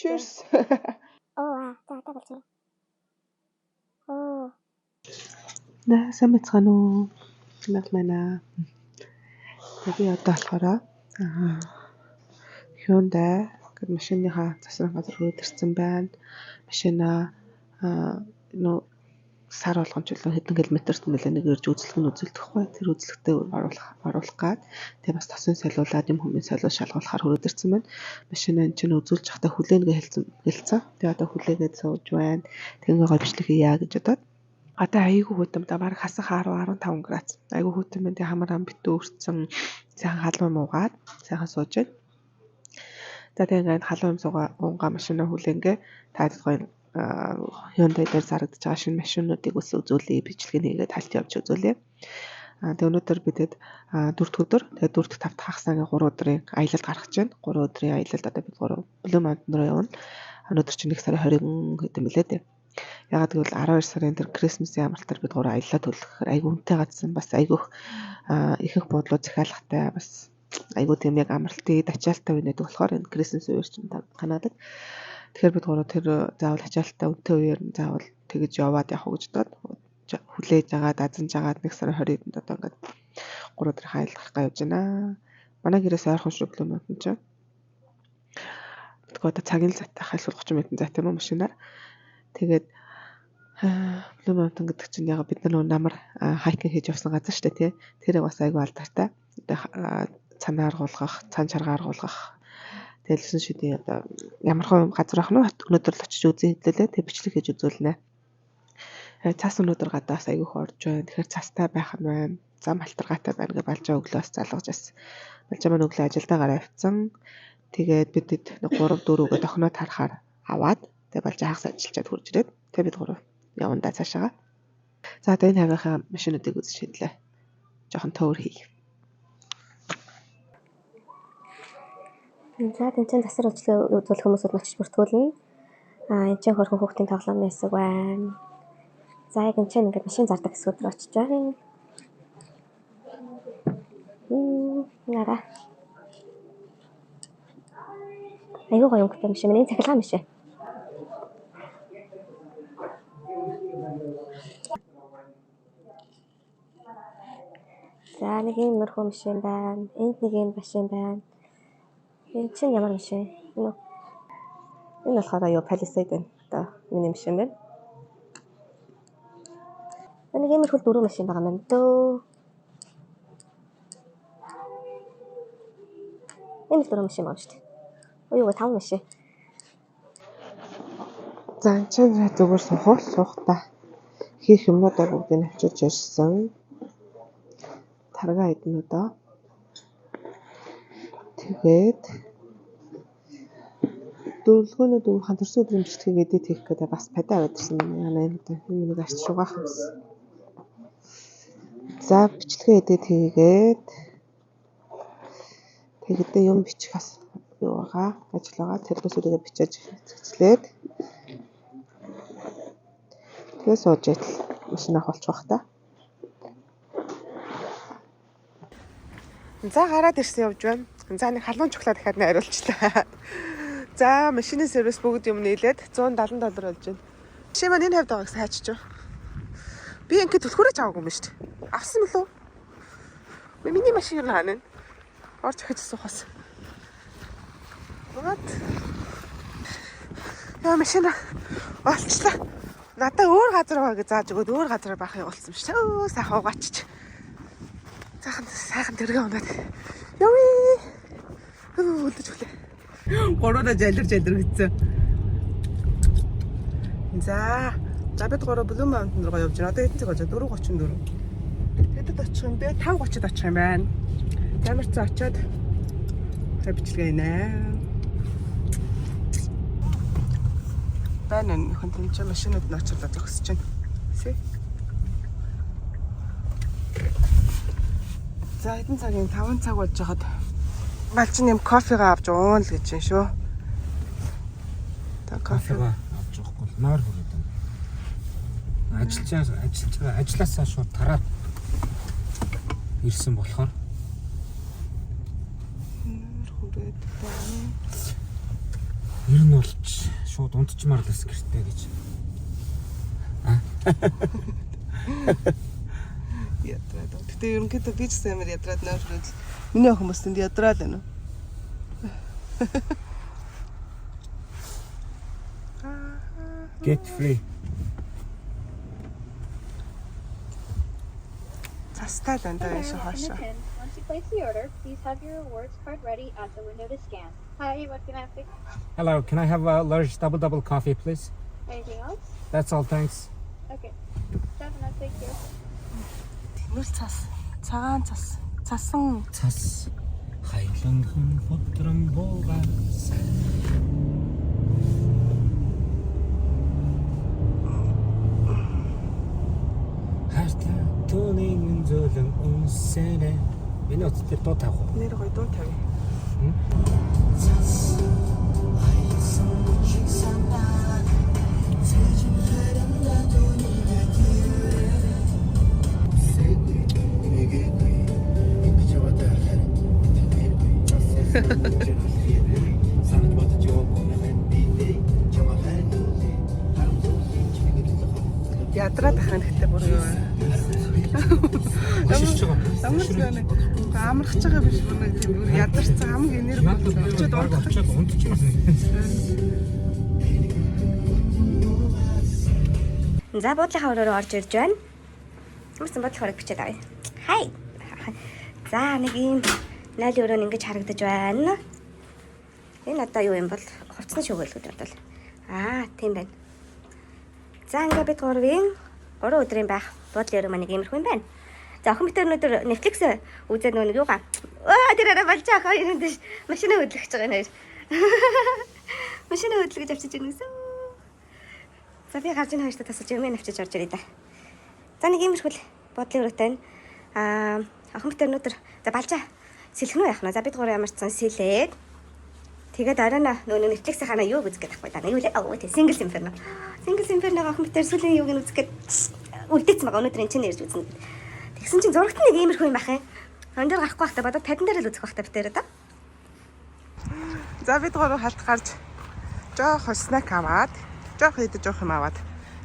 Cheers. За болчихно. На сайн мэцгаана уу? Манай би одоо болохоор Hyundai гэдэг машиныхаа засвар газар руу ирсэн байна. Машина нөө сар болгон ч үлээ хэдэн километрт нэлээ нэг ирж үзлэг нь үзэлдэхгүй. Тэр үзлэгтээ оруулах гад. Тэгээ бас тосын солиулаад юм хүмүүс солиул шалгуулахаар хүрээд ирсэн байна. Машина энэ чинь үзүүлж захтаа хүлээнгээ хэлцэн. Тэгээ одоо хүлээгээд сууж байна. Тэгээ гойвчлэг хийя гэж бодоод. Одоо айгүй хөтөм да баг хасах 10-15 градус. Айгүй хөтөм байна. Тэгээ хамаар ам битүү өрцөн сайхан халуун муугаад сайхан сууж байна. За тэгээ ингээд халуун суугаа унгаа машина хүлээнгээ таад гоё Hyundai дээр зарагдаж байгаа шинэ машинуудыг ус үзүүлээ, бичлэг нэгээд хальт явж үзүүлээ. Тэгээ өнөөдөр бидэд 4 дахь өдөр, тэгээ 4 дахь 5 дахь хагасны 3 өдрийн аялалд гарах гэж байна. 3 өдрийн аялалд одоо бид 3 Blue Mountain руу явна. Өнөөдөр чинь 1 сарын 20 хэдэн мөлий дээ. Ягаад гэвэл 12 сарын тэр Christmas-ийн амралтаар бид 3 аяллаа төлөхөөр айгүй үнэтэй гадсан бас айгүйх ихэнх буудлууд захиалгатай бас айгүй тийм яг амралтын ачаалттай байна гэдэг болохоор энэ Christmas үеэр чинь Канадад. Тэгэхээр бид 3 тэр заавал ачаалттай үнэтэй үеэр заавал тэгэж яваад явах гэж бодоод хүлээж агаад азанж агаад 1 сарын 20-нд одоо ингээд 3 өдрийн аялал гарах явж байна. Манай гэрээс ойрхон шүү Blue Mountain чинь. Бид одоо цагийн зайтай хальсуул 30 минутын зайтай юм машинаар. Тэгээд Blue Mountain гэдэг чинь яг бид нар намар хайкинг хийж явсан газар шүү дээ тий. Тэрийг бас айгүй алдартай. Цанаар гулгах, цан чаргаар гулгах. Тэгэлсэн шүү дээ одоо ямархан газар ах нь өнөөдөр л очиж үзэн хэлээ. Тэг бичлэг хийж үзүүлнэ. Цас өнөөдөр гадаас айгүйх орж байна. Тэгэхээр цастай байх нь байна. Зам халтаргаатай байна гэж балжаа өглөөс залгаж байсан. Балжаа маань өглөө ажилдаа гараа авцсан. Тэгээд бидэд 3 4 өгөө тохноо тарахаар аваад тэгээд балжаа хагас ажиллаад хурж ирээд тэгээд бид 3 явандаа цаашаа. За тэгээд энэ хавийнхаа машинуудыг үзэж шидлээ. Жохон төвөр хий. За тэнцэн засар үзүүлэх хүмүүсүүд очиж бүртгүүлнэ. Энд чинь хөрхөн хүүхдийн тоглоомны хэсэг байна. За яг энэ чинь ингээд машин зардаг хэсгүүд рүү очиж байна. Нара. Айгүй гоё өнгөтэй машин миний цахилгаан машин. За нэг юм мөрхөө машин байна. Энд нэг юм машин байна. Энэ чинь ямар машин? Энэ болохоор юу Palisade байна. Одоо миний машин байна. Нэг юм их 4 машин байгаа юм дөө. Энэ 4 машин байна шүү дээ. Ой 5 машин. За энэ чинь зүгээр суух та. Хийх юмнуудаа бүгдийг авчирч ирсэн. Тарга эднүүдөө. Тэгээд дөрвөлгөөнөө дөрвөн төрсөн өдрийн бичлэгийг эдит хийх гэдэг бас падаа байдсан байна. Энэ нэг арч шугаах юмс. За бичлэгээ эдит хийгээд тэгээд юм бичих бас юу байгаа ажил байгаа. Тэрнээсүүдээ бичиж цэцлээд тэгээд сууж идэл машинаа холчих бах та. За гараад ирсэн явж байна. За нэг халуун чоклад дахиад найруулчлаа. За машины сервис бүгд юм нийлээд $170 болж байна. Машин маань энэ хавьд байгаа гэсэн хайчиж байна. Би ингээд төлхөрөөж аваагүй юм шүү дээ. Авсан мөлөө? Миний машин юу хаана вэ? Орж ихэж суухаас. Вот. Яа машин олчлаа. Надаа өөр газар байгаа гэж зааж өгөөд өөр газар байхыг болсон шүү дээ. Сайхан угаачч. Сайхан тэргээ унаад. Явъя. Өлдөж өглөө. Гороодо жалирч гисэн. За бид 3 Blue Mountain руу явж байна. Одоо хэдэн цаг болж байна? 4:34. Тэдэд очих юм бэ? 5:30-д очих юм байна. Ямар ч очиод бичлэгээ нэ. Байна нөхөн тэнцээ машинууд нь очиод зогсож байна. See? За хэдэн цагийн 5 цаг болж байгаад балчин юм кофегаа авч уун л гэж байна шүү. Та кофегаа авч явахгүй нойр хүрээд байна. Ажилласаа шууд тараад. ирсэн болохоор хүрээд байна. ер нь бол шууд унтчмаар л гэртээ гэж. Ядраад. Гэтэ ерөнхийдөө би ч саймар ядраад нөөшрөл. Миний хүмүүс тэнд ядраад байна уу? Get free. Цастай дандаа яаш хаашаа. Once you place the order, please have your rewards card ready at the window to scan. Hi, what can I have? Hello, can I have a large double coffee, please? Anything else? That's all, thanks. Okay. Have a nice day, thank you. Тэмэл цас. Цагаан цас. Цасан. Цас хайланхан фотрон буугаас. Хаштай түүний зөөлөн унсэнэ. Миний өцтэй дуу тавих уу? Нэр гоё дуу тавь. Цас хайсан чигсанаа. Сэжин хэрэмдэ түүний Ядраад ахын гэхдээ бүр юу. Амарч байна. Амарч байгаа биш бүр нэг тийм бүр ядарсан хамгийн энерги болчиход унтчихсан. За буудлынхаа өрөөрөө орж ирж байна. Юмсан буудлын өрөөг бичээд авъя. Хай. За нэг ийм найлийн өрөө ингэж харагдаж байна. Энэ одоо юу юм бол хувцсны шүгэл гэж бодвол. Тийм байна. За ингээ бид 3 өдрийн байх буудлын өрөө маань нэг иймэрхүү юм байна. За охин битэр өнөөдөр Netflix үзээд нөгөө юугаа. Тэр арай болж байгаа хоёр юм дэш. Машина хөдлөж байгаа нэр. Машина хөдлөж авчиж байна гэсэн. За би гарч ийн хоёртаа тасаж юм авчиж орж ирээ да. За нэг иймэрхүү буудлын өрөөтэй байна. Охин битэр өнөөдөр за балжаа сэлгэнүү яах нь. За бид 3 ямарчсан сэлээд тэгээд арайна нөгөө Netflix-ийнхаа юу үзэх гээд ахгүй да. Юу лээ? Single Inferno. Single Inferno охин битэр сүүлийн юуг нь үзэх гээд үлдээсэн байгаа. Өнөөдөр энэ чинь нэрж үзнэ. Тэгсэн чинь зурагт нэг иймэрхүү юм бахын. Хон дээр гарахгүй байхдаа бодоод тадин дээр л үзэх байхдаа битээр да. За бид 3 халт гарч жоох снэк аваад, жоох идэж жоох юм аваад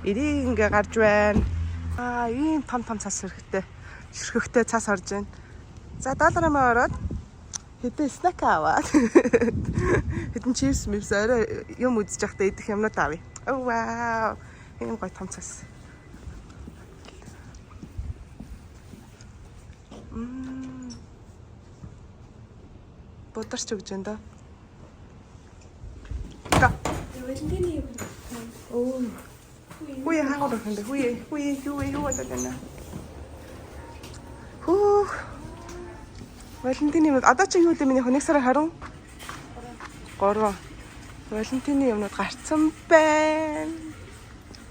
ирийг ингээ гарч байна. Ийм том цас ширхэгтэй цас орж байна. За $1 ороод хэдэн снэк аваад хэдэн чипс мипс орой юм үзэж байхдаа идэх юмнууд авъя. Вау. Ийм гоё том цас. Бодорч өгч энэ доо. Та. Хүй хаагад өгөндө. Хүй юу байна. Хөө. Валентины юмнууд одоо чи юу вэ миний нэг сарын 23. Валентины юмнууд гарцсан байна.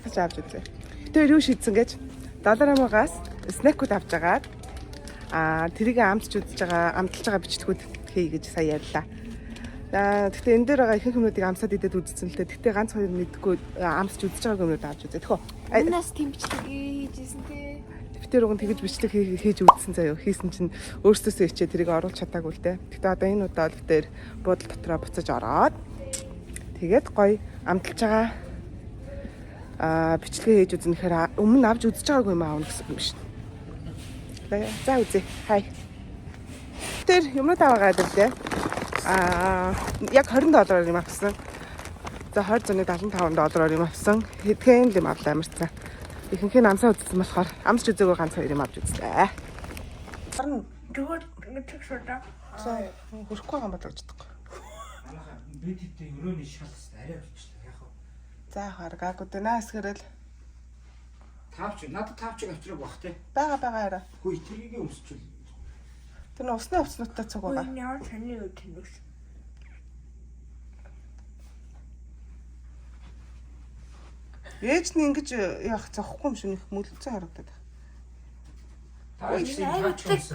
Авч үзье. Тэр юу шийдсэн гэж $7-аас снэкүүд авч агаад тэрийг амтж байгаа бичлэгүүд хий гэж сая ярьлаа. Гэхдээ энэ дээр байгаа ихэнх хүмүүсийг амсаад идээд үзсэн л дээ. Гэхдээ ганц хоёр мэдгүй амсч үзэж байгаа хүмүүс авч үзээ. Тэхөө. Энэс тийм бичлэг хийжсэн тий. Тэр уг нь тэгж бичлэг хийж үзсэн заяа. Хийсэн чинь өөрсдөөсөө ичээ тэрийг оруулах чадаагүй л дээ. Гэхдээ одоо энэ удаа л дээр буудал дотроо буцаж ороод тэгээд гоё амталж байгаа бичлэгээ хийж үзнэ гэхээр өмнө авч үзэж байгаагүй юм аавна гэсэн юм шин. За үзье. Хай. Тэр юмнууд аваагаад ирлээ. Яг $20 юм авсан. За $20.75 юм авсан. Хэдхэн юм авлаа амарцсан. Ихэнх нь амсаа үзсэн болохоор амсч үзээгөө ганц хоёр юм авч үзлээ. Харин зүгээр ингэж шуудаа. За хөрөхгүй байгаа юм бодож чадахгүй. Би тэт өрөөний шалс арай болчихлоо яах вэ? За харгаагүй дэнэ эсгэрэл. Надад тавч авчраг бах тий. Бага арай. Хүй тэрийг өмсчүүл. Тэр нь усны авцнуудтай цуг байгаа. Яа таны юу тэнэс. Ээж нь ингэж яах зохгүй юм шиг мөлцөө харагдаад байна. Тавч тавч.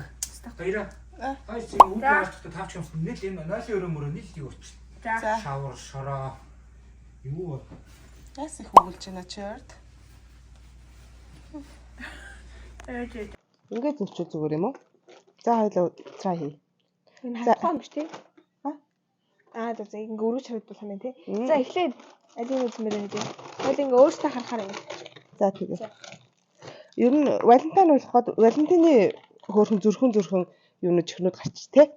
Баяра. Тавч үг гарчтай тавч юмс нийл юм 0 өрөө нийл юу болчих. За. Шавар шороо. Юу вэ? Яс их өгүүлж байна чирд. Ингээд зөвчөө зүгээр юм уу? За хоёул try хий. Энэ За. хатгаа юм шүү тий. За ингээ өргөж харагдуулах юм тий. За эхлээд алийг үзмээр байна тий. Хоёул ингээ өөртөө харахаар юм. За тэгээ. Ер нь Валентайн болоход Валентины хөөрхөн зүрхэн юунууд чихнүүд гарч тий.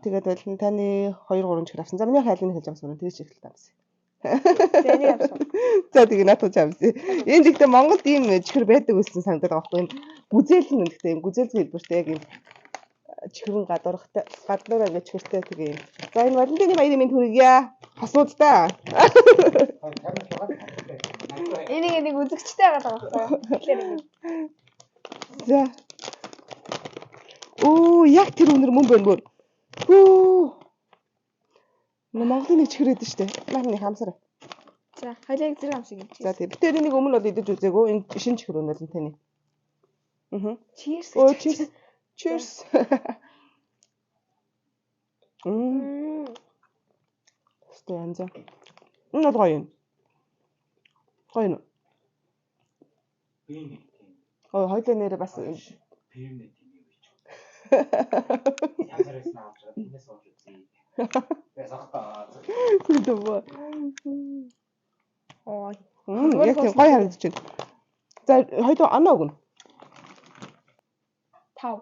Тэгээд Валентины 2 3 чихэр авсан. За миний хайлын хэлж амсмаар тэгэж ихэлтэй амсан. За энийг авсан. За тэгээ натууч амсан. Энд ихтэй Монголд ийм чихэр байдаг гэсэн санагдаад байгаа байхгүй юм. Гүзээл нь гэхдээ юм гүзээл хэлбэртэй яг юм чихрэн гадуураа ингэ чихэртэй тэгээ юм. За энэ Валентины баярын мэнд хүргье. Хасууд та. Энийг үзэгчтэй байгаа байхгүй. Тэгэхээр ингэ. За. Оо яг тэр өнөр мөн байна мөр. Хөө. Монголын нэг чихэр идэв штэ. Маань хамсараа. За хоёлыг зэрэг амсыг юм. За тийм. Битэр энийг өмнө бол идэж үзээгүй. Энэ шинэ чихэр өнөр нь таны. Cheers. Оо cheers. Cheers. Сте анза. Энэ бол гоё юм. Гоё юм. Би Оо хоёлаа нэрээ бас пэрнэ тийм юу гэж. Янзаарс наавч энэс сууж үзье. Ясахтаа. Күдөө. Оо. Яг тийм гоё харагдаж байна. За хоёлоо оноо өгнө. 5.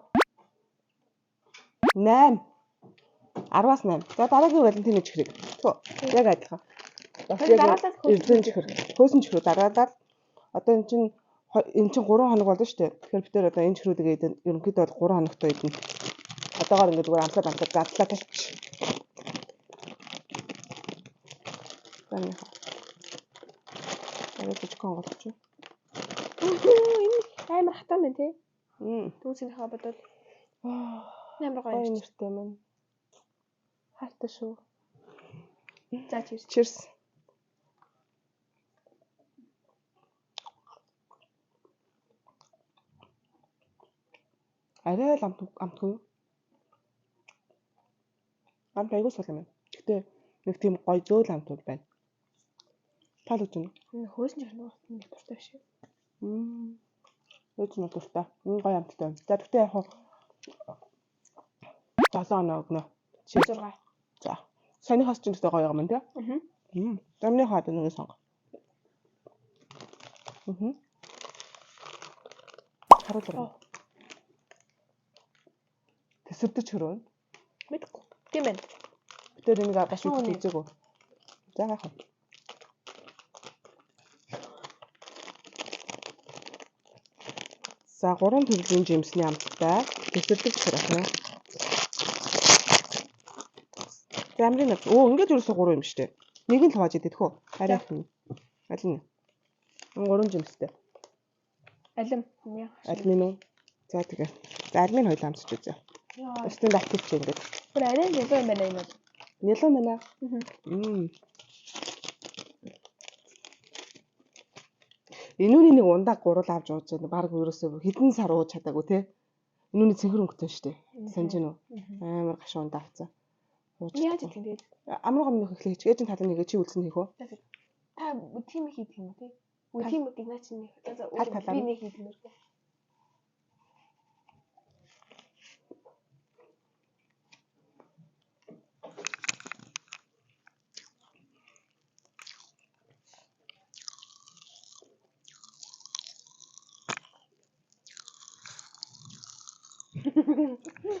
8. 10-аас 8. За дараагийн Валентины чихрийг. Төө яг адилхан. Бас яг эрдэнэ чихэр. Хөөсөн чихрүүд дараадаад одоо эн чинь 3 хоног болно шүү дээ. Тэгэхээр бид одоо энэ чихрүүдийг ерөнхийдөө бол 3 хоногтой идэнэ. Одоогоор ингээд зүгээр амтлаад задлаа тавьчих. Таны. Яг жижигхан голч. Энэ амар хатаа мэн тий. Түүнийхээ бодоод амар гоё юм. Нэртэй мэн. Хайртай шүү. За cheers. Cheers. Арай л амтгүй юу? Амт айгуу сул юм байна. Гэтэ нэг тийм гоё зөөл амтуд байна. Тал үгүй. Энэ хөөсөн жирнэ нэг дуртай биш үү? Өөч нь дуртай. Энэ гоё амттай. За тэгтээ яг 7 оноо өгнө. 6. За. Санийхаас ч ихтэй гоё юм тий. Замны хаад нэг сонго. Харуулж. Тэсвэрдэж хөрөө. Мэдгүй. Тийм байна. Тэр энийг бас үзээгүй. За яах вэ? За 3 төрлийн жимсний амттай тэсвэрдэж хөрөө. За амрын ингээд ерөөсө 3 юм штэ. Нэг нь л хувааж идэв хөө. Арай их нь. Аль нь? 3 жимстэй. Алим. Алимын уу? За тэгээ. За алимын хоёул амсч үзье. Өстөнд актив ч ингээд. Тэр арай нэлээд юм байна энэ. Нэлээд байна. Энүүний нэг ундаа гурал авч ууж байгаа. Бараг ерөөсөө хэдэн сар ууж чадаагүй те. Энүүний цэнхэр өнгөтэй штэ. Санж гинөө. Амар гаш ундаа авцаа. Яаж тийм тэгээд амрууга минь ихлэ хийж ээжийн талын нэг чи үлсэн хийх үү? Та тийм хийх юм тий. Тийм үгийг наа чи нэг. За би нэг хийх юм уу?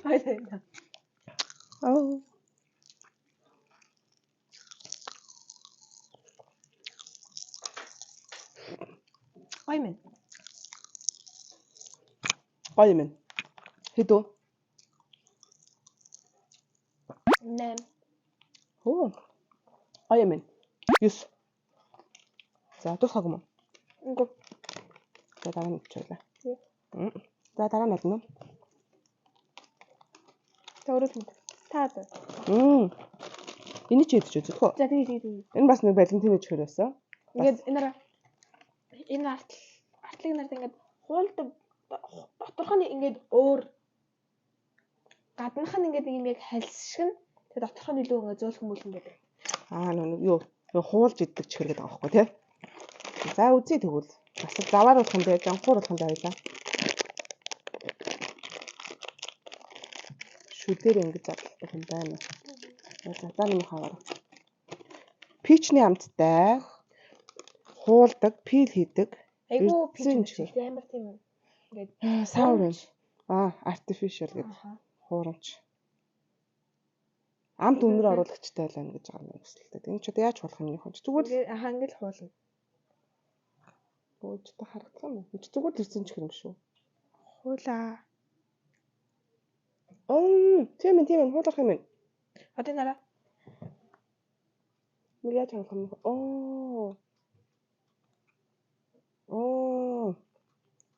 Хайда. Аа. Гоймэн. Гоймэн. Хэдөө? 8. Оо. Гоймэн. 9. За тусах юм уу? Үгүй. За дараа нь чийлээ. За дараа нь болно. Төрөл мэд. Таад. Эний ч ядч үзэх үү? За тэгээ. Энэ бас нэг Валентины чихэр байсан. Ингээд энэ артлыг нарт ингээд хуульд доторх нь ингээд өөр гаднах нь ингээд юм яг хальсшиг нь тэгээ доторх нь илүү ингээд зөөлхөн мөлхөн байдаг. Нэг юу хуулж иддэг чихэр гэдэг байгаа байхгүй тий. За үзье тэгвэл. Бас заваар болох юм бэ, жанхуур болох юм байлаа. шүдээр ингэж задлах юм байна. За миний хавар. Пичний амттай хуулдаг, пил хийдэг. Айгуу Эзэн пич чихэр. амар тийм ингээд Саур. Artificial гэдэг хуурамч. Амт үнэр оруулагчтай байна гэж байгаа юм өсөлтөд. Энэ ч одоо яаж болох юм бэ? Зүгээр л ингээд хуулна. бөөжтэй харагдах юм уу? Зүгээр л эзэн чихэр юм шүү. Хуулаа. Тийм хуулах юм. Одоо нараа. Нэг яаж харах юм бэ?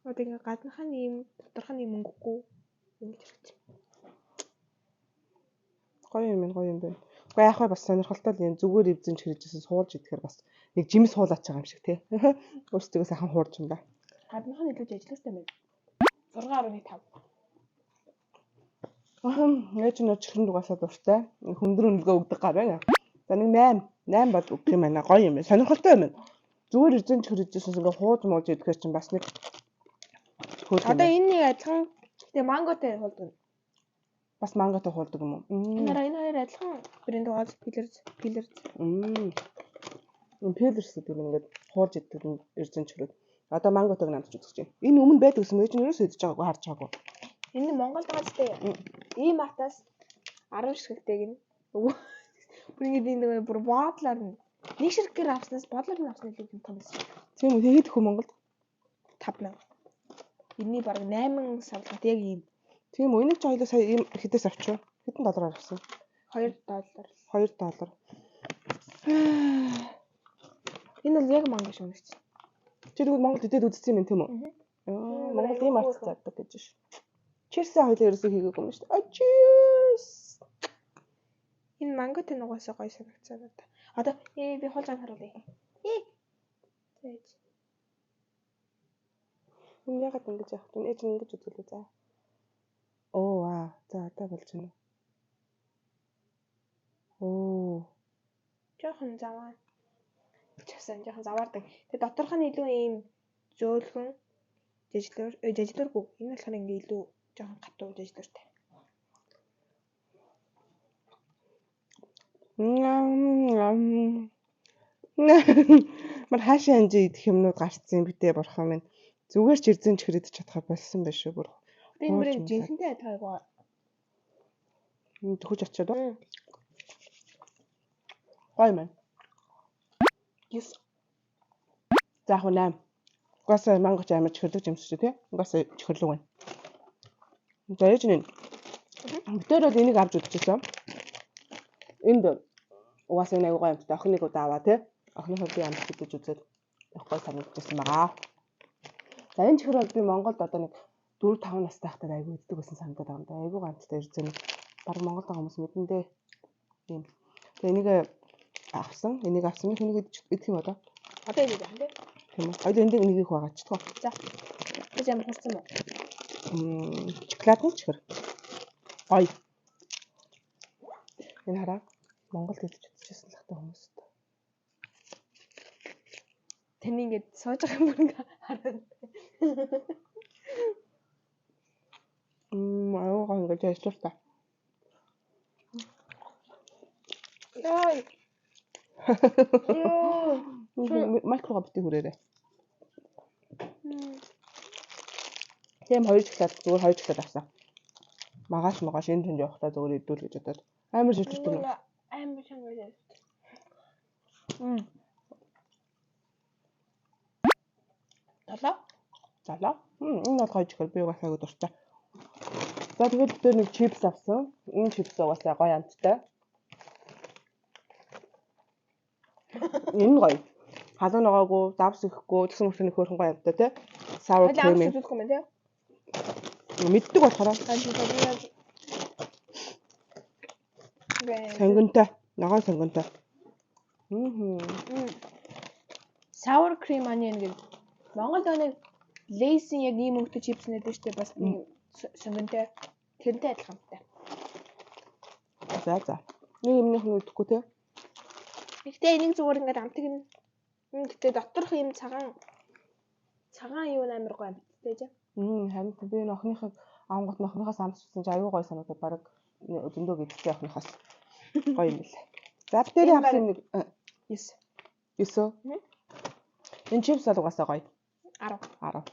Одоо ингээд гаднахаа нэм доторх нь мөнгөгүй ингэж хэлчих. Гоё юм байна. Уу яах вэ бас сонирхолтой л юм зүгээр эвзэн чирээжсэн суулж идэхээр бас нэг жимс хуулаач байгаа юм шиг тий. Өөрсдөө сайхан хуурж юм ба. Гаднах нь илүү ажилластай байна. 6.5. Яаж нөө чихрэн дугаасаа дуртай. Хөндөр өнлгөө өгдөг гар байна. За нэг 8 бол өгөх юм байна. Гоё юм байна. Сонирхолтой юм байна. Зүгээр эвзэн чирээжсэн ингээ хууж мууж идэхээр чинь бас нэг Одоо энэ нэг адилхан тэгээ манготой хуулдаг. бас манготой хуулдаг юм уу? Энэ хоёр адилхан брэнд угаас пилэрс. Пилэрс гэдэг нь ингээд хуулж идэг эрзэн чирэг. Одоо манготойг намж үзэж байна. Энэ өмнө байдаг гэсэн мэж нэрээс идэж байгаагүй харж байгаагүй. Энэ нь Монголд байгаа ч тийм. Ийм атаас 10 ширхэгтэйг нь. Бүр ингэ нэг бүр бодлоор нэг ширхгээр авснаас бодлоор нь авсан илүү том байсан. Тийм үү? Тэгээд хөө Монголд 5000. Энийний баг 8 савлгат яг ийм. Тийм үү? Энийг ч хоёлоо сая ийм хэдээс авчив? Хэдэн доллараар авсан? $2. $2. Энэ бол яг манго шиг үнэч. Чи тэгвэл Монгол идээд үзсэн юм тийм үү? Монгол ийм арт зардаг гэж ш. Cheers хоёлоо ерөөсөө хийгээгүй юм шүү дээ. Cheers. Энэ манготой нугасаа гоё санагцсан надаа. Одоо би хоолжаан харуулъя. Тэгэж. Энэ ягаад ингэж яах вэ? Ээж ингэж үзүүлээ за. За одоо болж байна. Жохон заваа. Часан жохон заваардаг. Тэгээ доторх нь илүү ийм зөөлхөн жижиглэргүй. Энэ болохоор ингээ илүү жохон гатуу жижиглэртэй. Мар хаашаа анжи идэх юмнууд гарцсан битээ бурхан минь. Зүгээр ч эрдэн чихрээд чадхаа болсон байх шүү бүр. Энэ бүрийн жинхэнтэй адилхан. Төхөж очиод. Гой мэн. Yes. За яг 8. Угаасаа мангоч амар чихэрлэг юм шүү тий. Угаасаа чихэрлэг байна. За яаж нэ? Битээр бол энийг авч үзчихсэн. Энд угаасаа нэг гоё юмтай охиныг удаа аваа тий. Охиныхоо би амт гэж үзээд явахгүй санагдчихсан байгаа. За энэ чихэр бол би Монголд одоо нэг 4-5 настай хахад айгүй иддэг байсан санагдаад байгаа юм да. Айгүй ганцтай ирсэн. Баг Монголд байгаа хүмүүс мэдэн дээ. Тийм. Тэгээ энийг авсан. Энийг идэх юм одоо. Одоо энийг яах вэ? Тийм үү. Хоёул энийг нэг их байгаа ч тоо. За. Бид ямар хурцсан бэ? Шоколадны чихэр. Гоё. Энэ хараа. Монголд идэж үзчихсэн л хата хүмүүс. Таны ингэж сууж байгаа юм ингээ хараад. Аюугаа ингэж ажиллах та. Яй. Микрого бити хүрээрээ. Тийм 2 шоколад зүгээр 2 шоколад авсан. Магаш энэ тэнд явахтаа зүгээр идүүл гэж бодоод амар шилжүүлдэг юм. Амар шангуулаа. Залаа. Энэ бол гоё чихэр би угаасаа дуртай. За тэгээд дээр нэг чипс авсан. Энэ чипс угаасаа гоё амттай. Энэ гоё. Халуун ногоогүй, давс ихгүй, тэгсэн мөртөө нэг хөөрхөн гоё амттай тий. Sour cream. Мэддэг болохоор сонгонтой. Ногоо сонгонтой. Sour cream onion гэдэг. Монголд нэг Lay's-ийн яг ийм өнгөтэй чипс нэдэж штэ бас нэг сонгонтой. Тэрнтэй адилхантай. За. Нэг юмнийх нь үдэхгүй те. Гэхдээ энийг зүгээр ингээд амтыг нь гэтээ доторх юм цагаан юу амар гоё амттай жаа. Харин би энэ охиныхыг Ангууд нөхнийхээс амсчихсан чи аюу гой санагдаад баг зөндөө гэдэгтэй явахнаас гоё юм лээ. За битэрийн авсан нэг 9. 9. Энэ чипс бол угаасаа гоё. 10.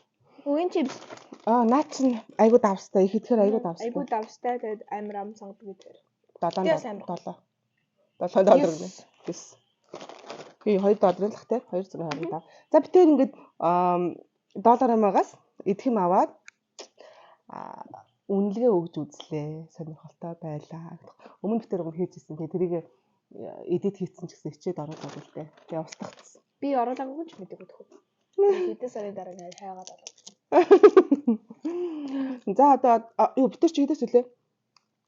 Үгийн чипс. Наа чин айгуу давстай. Их идэхээр айгуу давстай. Айгуу давстай тэгээд амар ам сонгодог гэдэг. $7 гэнэ. 9. Би $2 л ах те 225. За битэр ингээд доллар амаагаас идэх юм аваад үнэлгээ өгж үзлээ. Сонирхолтой байлаа. Өмнө битэр өгөн хийжсэн. Тэгээ тэрийг эдит хийцэн ч гэсэн хичээд оруулаад л дээ. Тэгээ устгацсан. Би оруулаагүй ч мэдээгүй төхөө. Хэдэн сарын дараа нэр хайгаад олоо. За одоо юу битэр чи хэдээс үлээ?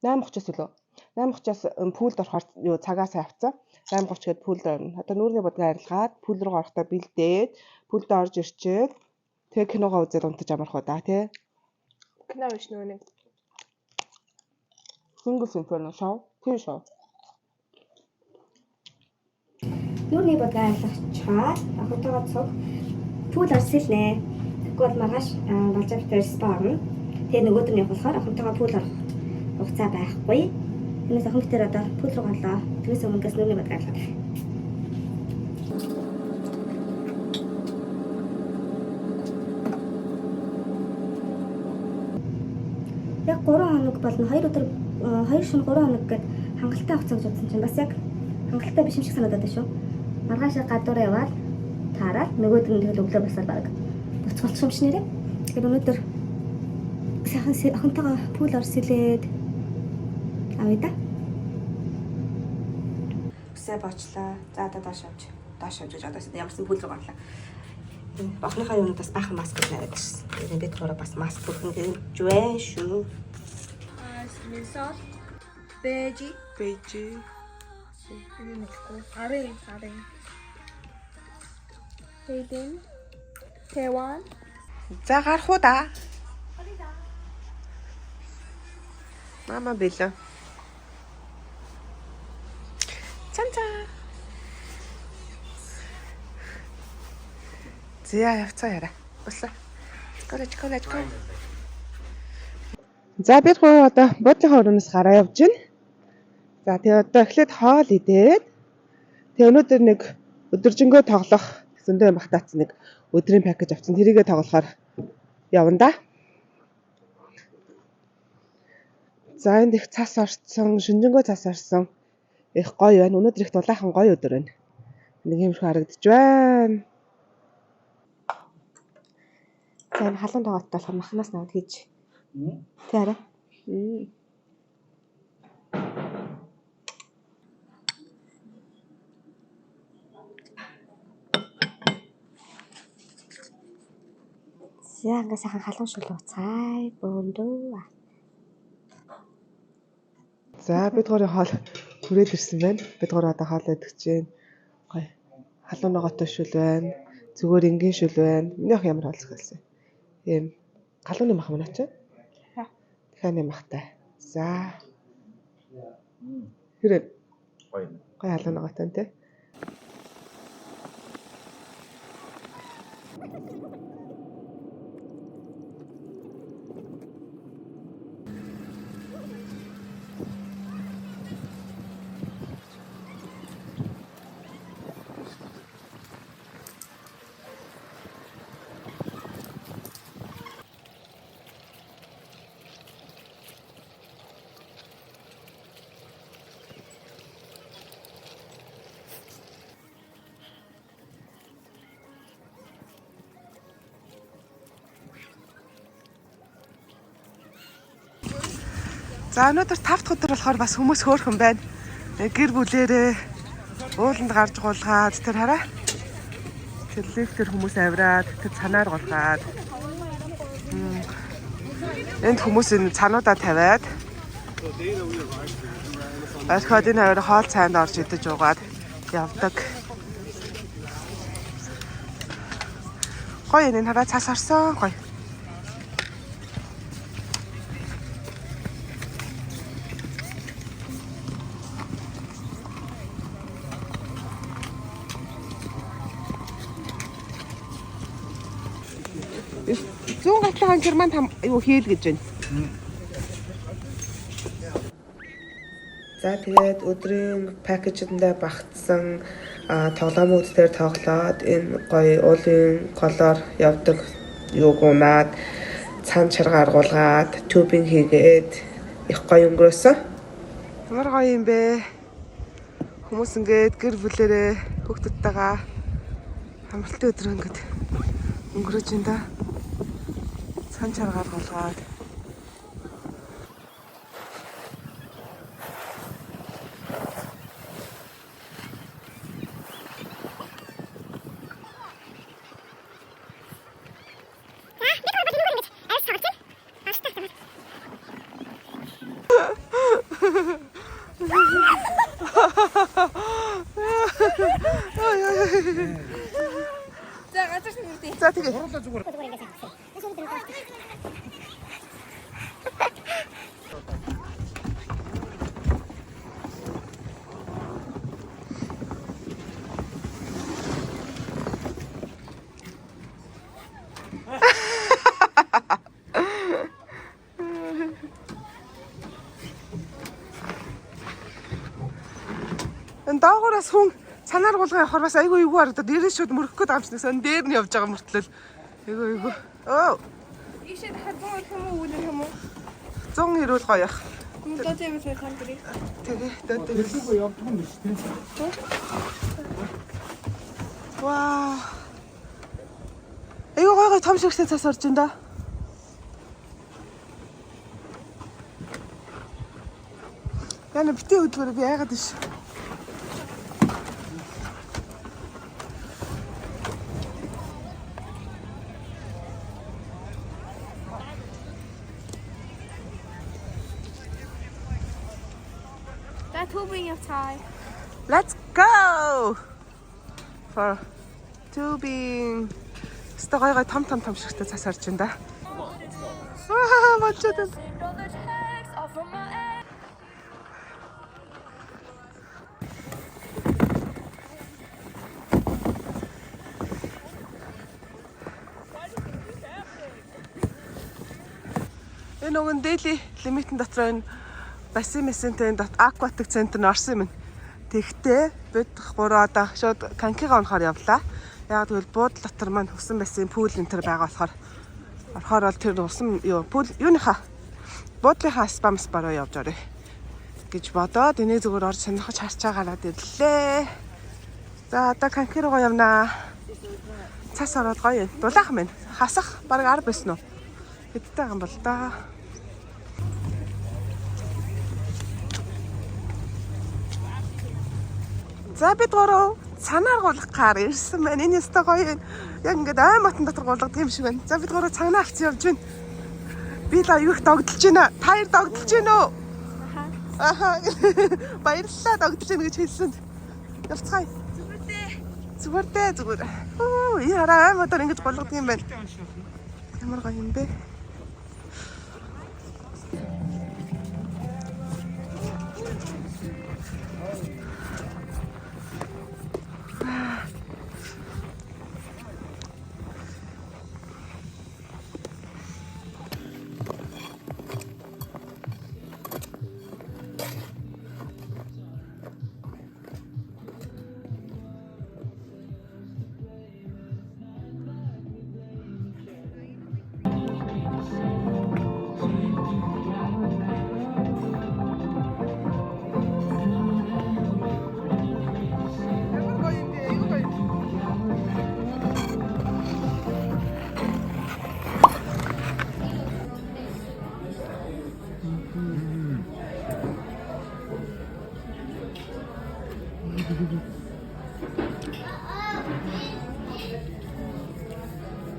8:30-аас үлээ. 8:30-аас пүүлд орохоор юу цагаас авцсан. 8:30 гээд пүүлд орно. Одоо нүүрний бодгаа арилгаад пүүл рүү орохдоо бэлдээд пүүлд орж ирчээд тэгээ киногоо үзээд унтаж амарх уу да тий. Кино биш нөгөө нэг Singles Inferno show. Тэр show. Нүүрний бодгаа арилгачаад ахтайгаа цуг пүүл орсэлнэ. Тэгвэл маргааш болж байгаа спа орно. Тэгээ нөгөөдөр нь явах болохоор ахтайгаа пүүл орох хугацаа байхгүй. Энэс охин битэр одоо пүүл рүү галаа. Тэрээс өмнөөс нүүрний бодгаа арилгаад. Яг 3 хоног болно. 2 өдөр 2 шөнө 3 хоног гээд хангалттай хугацаа гэж бодсон чинь бас яг хангалттай биш юм шиг санагдаад байна шүү. Маргааш гадуур яваад таараад нөгөөдөр нь тэгэл өглөө басаад баг буцгалчих юм шиг нэрээ. Тэгэхээр өнөөдөр сайхан охинтойгоо пүүл орсэлээд авъя да. Үсээ бочлаа. За одоо доош авч гэж одоо ямарсан пүүл рүү гарлаа. Охиныхаа юунаас баахан маск наваад ирсэн. Тэгээд бид гурав бас маск бүрхэн гэж байна шүү. Смисол бэжи. Энэ мэдгүй. Арын. Хэдэн Тэван. За гарах уу да. Мама бэлээ. Цанца. Зя явцаа яра. Басла. Let's go. За бид гоо одоо буудлынхаа өрөөнөөс гараа явж байна. За тэгээ одоо эхлээд хоол идээд тэгээ өнөөдөр нэг өдөржингөө тоглох зөндөө юм багтаацсан нэг өдрийн пакэж авсан. Тэрийгээ тоглохоор явна да. За энд их цас орцсон, шинжэнгөө цас орсон. Их гоё байна. Өнөөдөр их дулаахан гоё өдөр байна. Нэг юм шиг харагдаж байна. За энэ халуун тоогоот болохоор махнаас наваад хийж. Тэ арай. За ингээ сайхан халуун шулуу цай бөөндөө. За бид гурийн хоол хүрээд ирсэн байна. Бид гурав одоо хоол идэж байна. Гоё. Халуун ногоотой шүл байна. Зүгээр энгийн шүл байна. Миний ах ямар хоолсох хэлсэн. Ийм галууны мах мөн очоо. Дахианы махтай. За. Хэрэг. Гоё халуун ногоотой тий. За өнөөдөр 5 дахь өдөр болохоор бас хүмүүс хөөрхөн байна. Гэр бүлээрээ ууланд гарч гуулгаад тэр хараа. Тэр хүмүүс авираад тэр цанаар гулгаад. Энд хүмүүс энэ цануудаа тавиад орхиод энэ авир хоол цайнд орж идэж уугаад явдаг. Гоё энэ хараа цас орсон гоё. Зүүн гатлахын герман юу хийл гэж байна. За тэгээд өдрийн пакэжэндээ багтсан тоглоомууд дээр тоглоод энэ гоё уулын колоор явдаг юуг унаад цаан чарга аргуулгаад тюбинг хийгээд их гоё өнгөрөөсөн. Ямар гоё юм бэ? Хүмүүс ингээд гэр бүлэрээ хүүхдүүдтэйгээ амралтын өдрөө ингээд өнгөрөөж байна да. Цаан чарга аргуулгаад За тэгээ. Энэ даагуураас хүн санаар гулган явахаар бас айгүй эвгүй харагдаад дээрээс шууд мөрөх гээд байгаа юм чинь дээр нь явж байгаа мөртлөл эйгөө оо Ийшээ дахиад боо юм уу үлэн юм уу? 100 ирүүл гоё яах. Дөө тийм их хан гэрээ. Тэгээ дөө Дэлгүүр явдаг юм биш тийм. вау. Эйгөө гоё том шигтэй цаас орж ин да. Яна битээ хөдөлгөөр би яагаад биш. Tubing of Thai. Let's go for tubing. Стогойгой том шигтэй цаас орж ин да. Мочод. Энэ өгөн дээли лимитэн дотор энэ бассейн месэнтэй акватик центр нь орсон юм. Тэгтээ бид 3 одоо шууд Канкига онохоор явлаа. Яг тэгвэл буудлын дотор маань хөсөн бассейн пул энэ төр байгаа болохоор орохоор бол тэр усан пул юуныхаа буудлынхаа спамс баруу явж орё гэж бодоод энийг зүгээр орж сонирхож харчаа гараад ирлээ. За одоо Канки руу явнаа. Цас ороод гоё юм. Дулаахан байна. Хасах бараг 10 байсан уу? Хэдтэй юм бол да. За бид гурав цанаар гулгахаар ирсэн байна. Энэ өстой гоё. Яг ингээд ай матан дотор гулгах юм шиг байна. За бид гурав цанаа авчиж явж байна. Би л аюух догдолж байна. Таяр догдолж байна уу? Аха. Баярлалаа догдолж байна гэж хэлсэн. Явцгаая. Зүгээр. Оо, яараа ай матан ингэж гулгах юм байна. Ямар гоё юм бэ?